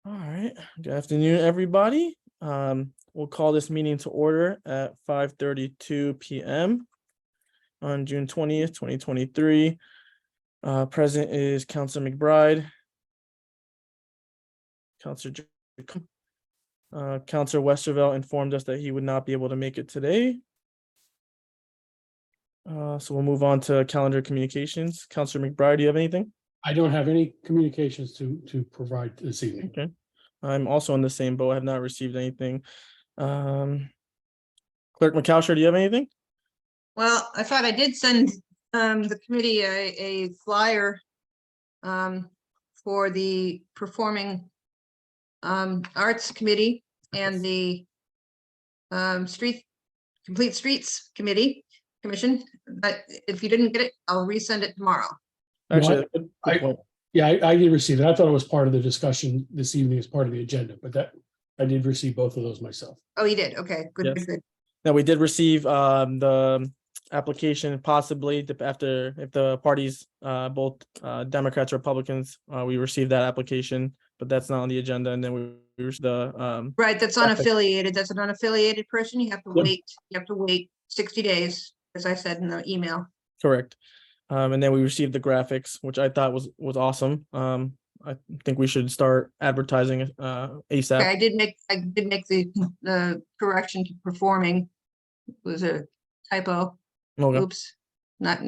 All right. Good afternoon, everybody. We'll call this meeting to order at 5:32 p.m. on June 20th, 2023. Present is Councilor McBride, Councilor Jacob. Councilor Westervelt informed us that he would not be able to make it today. So we'll move on to calendar communications. Councilor McBride, do you have anything? I don't have any communications to provide this evening. Okay. I'm also in the same boat. I have not received anything. Clerk McCalsher, do you have anything? Well, I thought I did send the committee a flyer for the Performing Arts Committee and the Complete Streets Commission. But if you didn't get it, I'll resend it tomorrow. Actually, I did receive it. I thought it was part of the discussion this evening as part of the agenda, but that I did receive both of those myself. Oh, you did? Okay, good, Yes. good. Now we did receive the application possibly after if the parties both Democrats, Republicans, we received that application, but that's not on the agenda. And then we reached the Right, that's unaffiliated. That's an unaffiliated person. You have to Yep. wait. You have to wait 60 days, as I said in the email. correct. And then we received the graphics, which I thought was awesome. I think we should start advertising ASAP. Okay, I did make the correction to performing. It was a typo. Okay. Oops, not.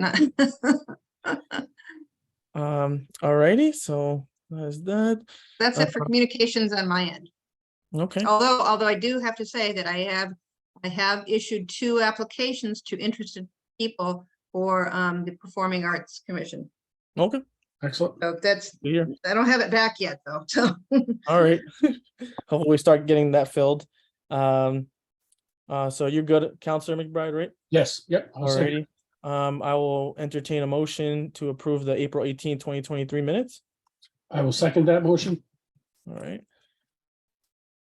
Alrighty, so that's that. That's it for communications on my end. Okay. Although I do have to say that I have issued 2 applications to interested people for the Performing Arts Commission. Okay. Excellent. So that's, Here. I don't have it back yet though, so. All right. Hopefully we start getting that filled. So you're good, Councilor McBride, right? Yes. Yep. I'll say. Alrighty. I will entertain a motion to approve the April 18, 2023 minutes. I will second that motion. All right.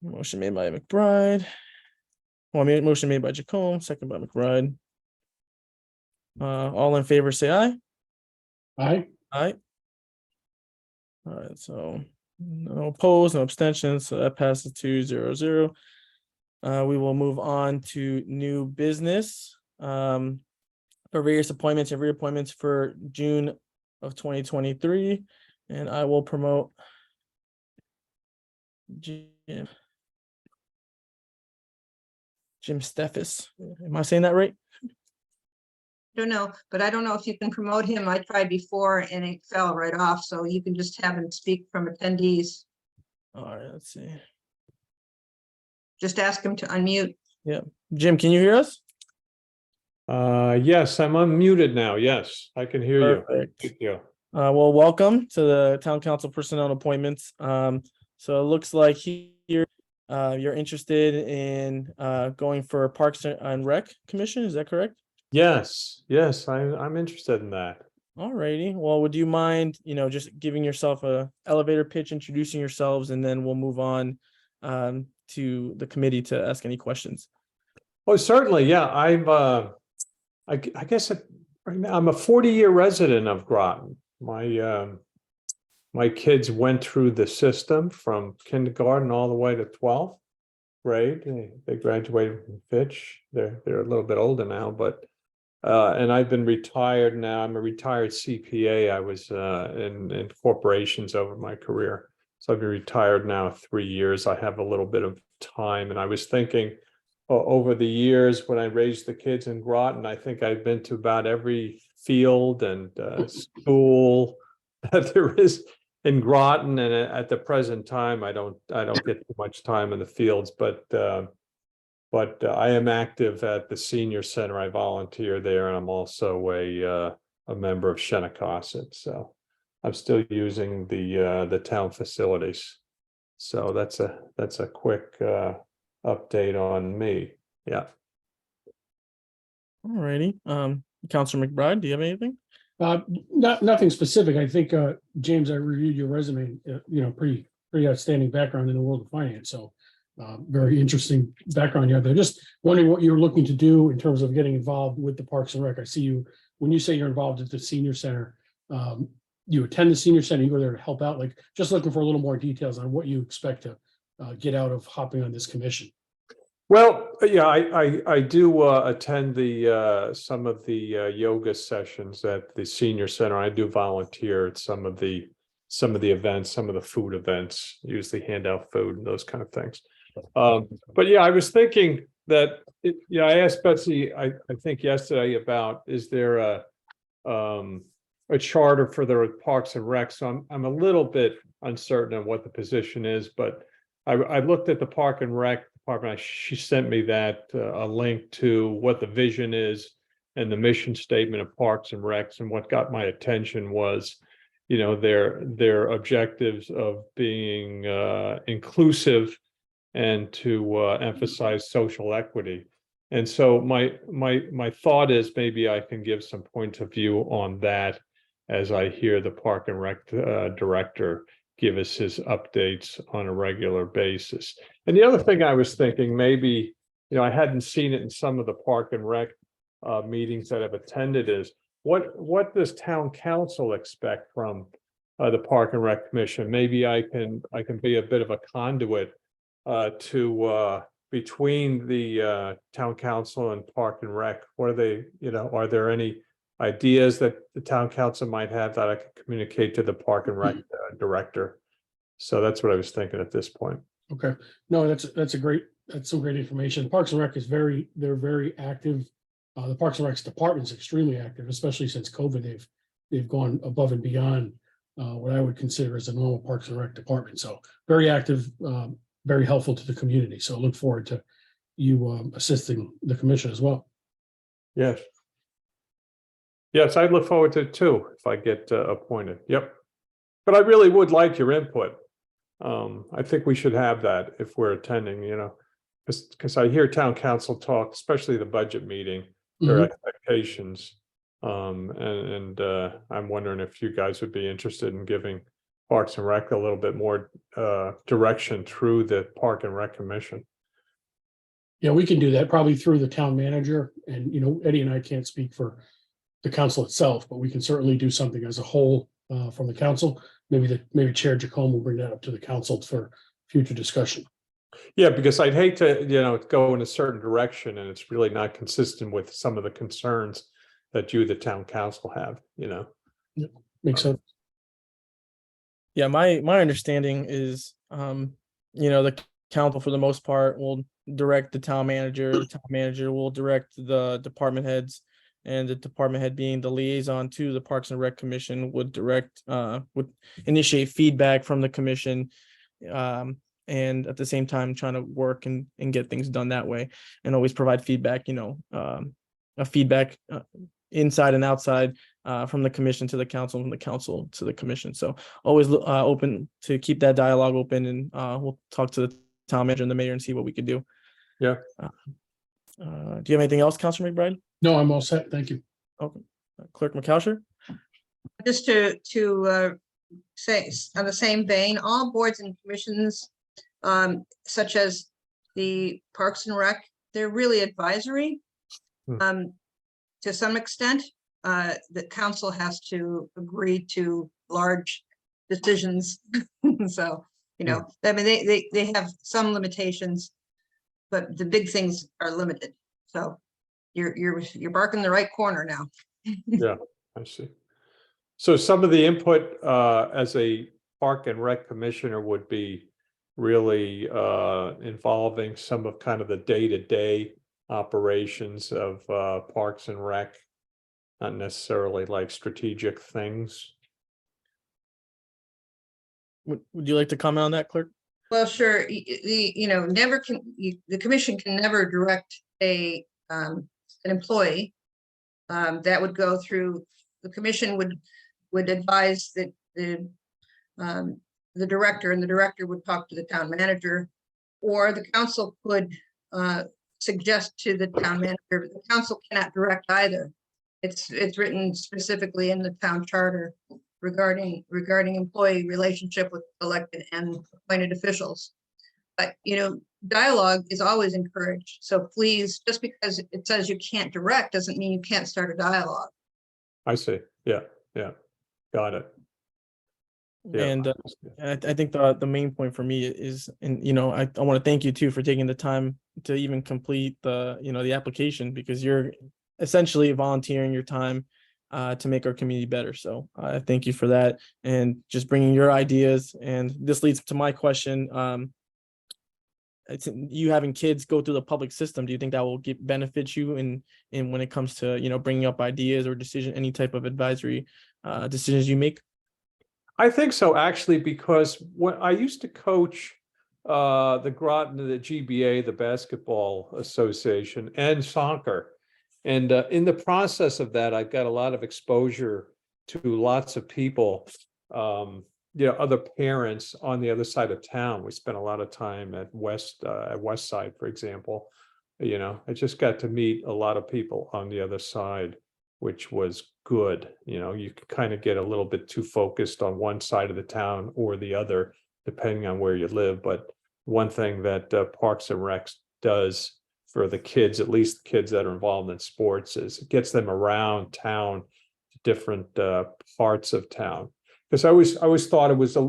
Motion made by McBride. Motion made by Jacome, second by McBride. All in favor, say aye. Aye. Aye. All right, so no opposed, no abstentions, so that passes 2-0-0. We will move on to new business. For various appointments and reappointments for June of 2023. And I will promote Jim Steffes. Am I saying that right? Don't know, but I don't know if you can promote him. I tried before and it fell right off, so you can just have him speak from attendees. All right, let's see. Just ask him to unmute. Jim, can you hear us? Yes, I'm unmuted now. Yes, I can hear you. Perfect. Thank you. Well, welcome to the Town Council Personnel Appointments. So it looks like here you're interested in going for Parks and Rec Commission. Is that correct? Yes, I'm interested in that. All righty. Well, would you mind, just giving yourself a elevator pitch, introducing yourselves, and then we'll move on to the committee to ask any questions. Oh, certainly. Yeah, I guess right now I'm a 40-year resident of Groton. My kids went through the system from kindergarten all the way to 12th grade. They graduated from Fitch. They're a little bit older now, but and I've been retired now. I'm a retired CPA. I was in corporations over my career. So I've been retired now 3 years. I have a little bit of time, and I was thinking over the years when I raised the kids in Groton, I think I've been to about every field and school that there is in Groton. And at the present time, I don't get too much time in the fields, but I am active at the senior center. I volunteer there, and I'm also a member of Shenecosset. So I'm still using the town facilities. So that's a quick update on me. Yeah. All righty. Councilor McBride, do you have anything? Nothing specific. I think James, I reviewed your resume. Pretty outstanding background in the world of finance. So very interesting background you have there. Just wondering what you're looking to do in terms of getting involved with the Parks and Rec. I see you when you say you're involved at the senior center. you attend the senior center, you go there to help out, like just looking for a little more details on what you expect to get out of hopping on this commission. Well, yeah, I do attend the some of the yoga sessions at the senior center. I do volunteer at some of the events, some of the food events, usually hand out food and those kind of things. But yeah, I was thinking that I asked Betsy, I think yesterday about, is there a charter for the Parks and Rec? So I'm a little bit uncertain on what the position is, but I looked at the Park and Rec department. She sent me that a link to what the vision is and the mission statement of Parks and Recs. And what got my attention was, their objectives of being inclusive and to emphasize social equity. And so my thought is maybe I can give some point of view on that as I hear the Park and Rec director give us his updates on a regular basis. And the other thing I was thinking, maybe, I hadn't seen it in some of the Park and Rec meetings that I've attended, is what does town council expect from the Park and Rec Commission? Maybe I can be a bit of a conduit to between the town council and Park and Rec. What are they, are there any ideas that the town council might have that I could communicate to the Park and Rec director? So that's what I was thinking at this point. Okay, no, that's some great information. Parks and Rec is they're very active. The Parks and Rec's department is extremely active, especially since COVID. They've gone above and beyond what I would consider as a normal Parks and Rec department. So very active, very helpful to the community. So I look forward to you assisting the commission as well. Yes. Yes, I look forward to it too, if I get appointed. Yep. But I really would like your input. I think we should have that if we're attending, because I hear town council talk, especially the budget meeting, their expectations. And I'm wondering if you guys would be interested in giving Parks and Rec a little bit more direction through the Park and Rec Commission. Yeah, we can do that probably through the town manager. And, Eddie and I can't speak for the council itself, but we can certainly do something as a whole from the council. Maybe Chair Jacome will bring that up to the council for future discussion. Yeah, because I'd hate to, go in a certain direction and it's really not consistent with some of the concerns that you, the town council, have, Yep, makes sense. Yeah, my understanding is, the council for the most part will direct the town manager. The town manager will direct the department heads, and the department head, being the liaison to the Parks and Rec Commission, would initiate feedback from the commission, and at the same time trying to work and get things done that way, and always provide feedback, a feedback inside and outside, from the commission to the council, from the council to the commission. So always open to keep that dialogue open, and we'll talk to the town manager and the mayor and see what we could do. Yeah. Do you have anything else, Councilor McBride? No, I'm all set. Thank you. Okay. Clerk McCousher? Just to say, on the same vein, all boards and commissions, such as the Parks and Rec, they're really advisory. To some extent, the council has to agree to large decisions. So, I mean, they have some limitations, but the big things are limited. So you're barking the right corner now. Yeah, I see. So some of the input as a Park and Rec commissioner would be really involving some of kind of the day-to-day operations of Parks and Rec, not necessarily like strategic things. Would you like to comment on that, Clerk? Well, sure. The commission can never direct an employee. That would go through, the commission would advise that the director, and the director would talk to the town manager, or the council could suggest to the town manager. The council cannot direct either. It's written specifically in the town charter regarding employee relationship with elected and appointed officials. But dialogue is always encouraged. So please, just because it says you can't direct doesn't mean you can't start a dialogue. I see. Yeah. Got it. Yeah. And I think the main point for me is, and I want to thank you too for taking the time to even complete the application, because you're essentially volunteering your time to make our community better. So I thank you for that, and just bringing your ideas. And this leads to my question. It's you having kids go through the public system. Do you think that will benefit you in when it comes to bringing up ideas or any type of advisory decisions you make? I think so, actually, because when I used to coach the Groton, the GBA, the Basketball Association, and soccer. And in the process of that, I got a lot of exposure to lots of people, other parents on the other side of town. We spent a lot of time at West Side, for example. I just got to meet a lot of people on the other side, which was good. You can kind of get a little bit too focused on one side of the town or the other, depending on where you live. But one thing that Parks and Rec does for the kids, at least the kids that are involved in sports, is it gets them around town to different parts of town. Because I always thought it was a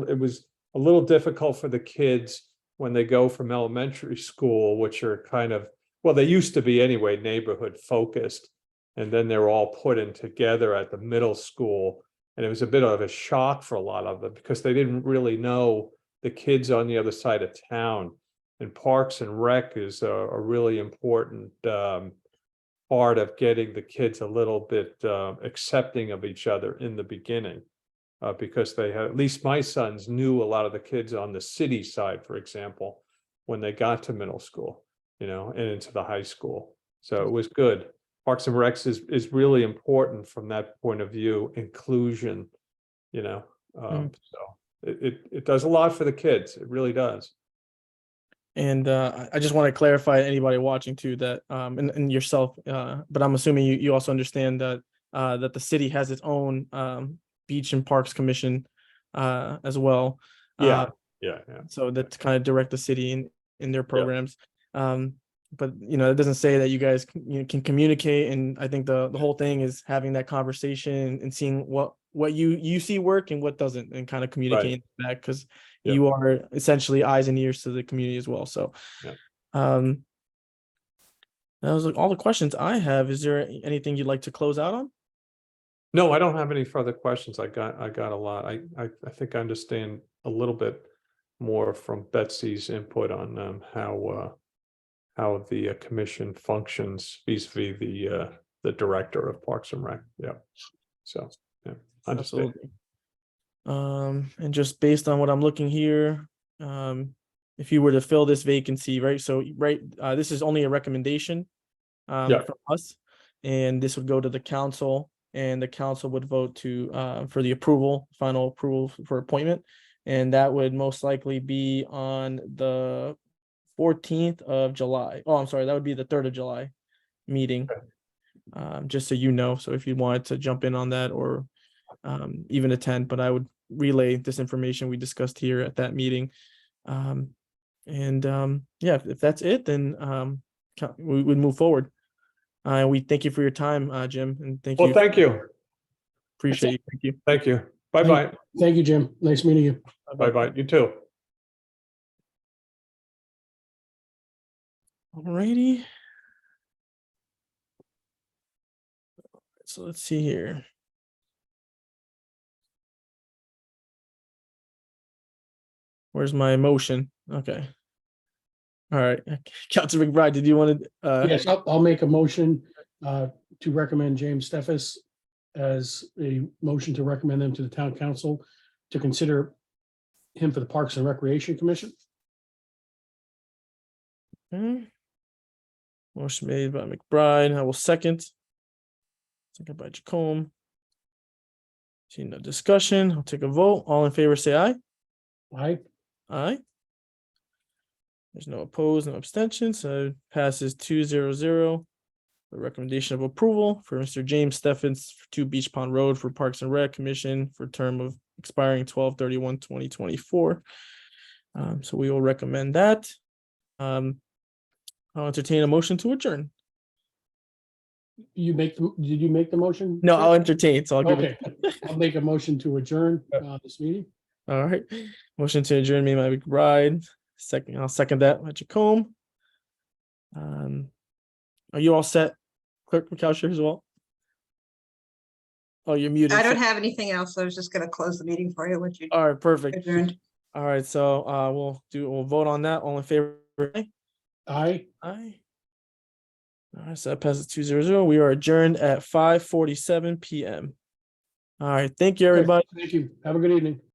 little difficult for the kids when they go from elementary school, which are kind of, well, they used to be anyway, neighborhood focused. And then they're all put in together at the middle school. And it was a bit of a shock for a lot of them because they didn't really know the kids on the other side of town. And Parks and Rec is a really important part of getting the kids a little bit accepting of each other in the beginning. Because they had, at least my sons knew a lot of the kids on the city side, for example, when they got to middle school, and into the high school. So it was good. Parks and Recs is really important from that point of view, inclusion, so it does a lot for the kids. It really does. And I just want to clarify to anybody watching too that and yourself, but I'm assuming you also understand that that the city has its own Beach and Parks Commission as well. Yeah. So that to kind of direct the city in their programs. But it doesn't say that you guys can communicate. And I think the whole thing is having that conversation and seeing what you see work and what doesn't, and kind of communicating back, because you are essentially eyes and ears to the community as well. So that was all the questions I have. Is there anything you'd like to close out on? No, I don't have any further questions. I got a lot. I think I understand a little bit more from Betsy's input on how the commission functions vis-a-vis the director of Parks and Rec. Yeah. So understand. Absolutely. And just based on what I'm looking here, if you were to fill this vacancy, right? So this is only a recommendation from us, and this would go to the council, and the council would vote for the final approval for appointment, and that would most likely be on the 14th of July. Oh, I'm sorry, that would be the 3rd of July meeting. Just so you know, so if you wanted to jump in on that or even attend, but I would relay this information we discussed here at that meeting. If that's it, then we would move forward. We thank you for your time, Jim, and thank you. Well, thank you. Appreciate you. Thank you. Thank you. Bye-bye. Thank you, Jim. Nice meeting you. Bye-bye. You too. Alrighty. So let's see here. Where's my motion? Okay. All right. Councilor McBride, did you want to? Yes, I'll make a motion to recommend James Steffes as a motion to recommend them to the town council to consider him for the Parks and Recreation Commission. Okay. Motion made by McBride. I will second. Second by Jacome. See no discussion. I'll take a vote. All in favor, say aye. Aye. Aye. There's no opposed, no abstentions, so it passes 2-0-0. The recommendation of approval for Mr. James Steffens for 2 Beach Pond Road for Parks and Rec Commission for term of expiring 12/31/2024. So we will recommend that. I'll entertain a motion to adjourn. Did you make the motion? No, I'll entertain. So I'll give Okay, I'll make a motion to adjourn this meeting. All right. Motion to adjourn made by McBride. Second, I'll second that by Jacome. Are you all set, Clerk McCosker as well? Oh, you're muted. I don't so- have anything else. I was just gonna close the meeting for you, which you All right, perfect. adjourned. All right, so we'll vote on that. All in favor? Aye. Aye. Aye. All right, so that passes 2-0. We are adjourned at 5:47 PM. All right, thank you, Okay, everybody. Thank you. Have a good evening.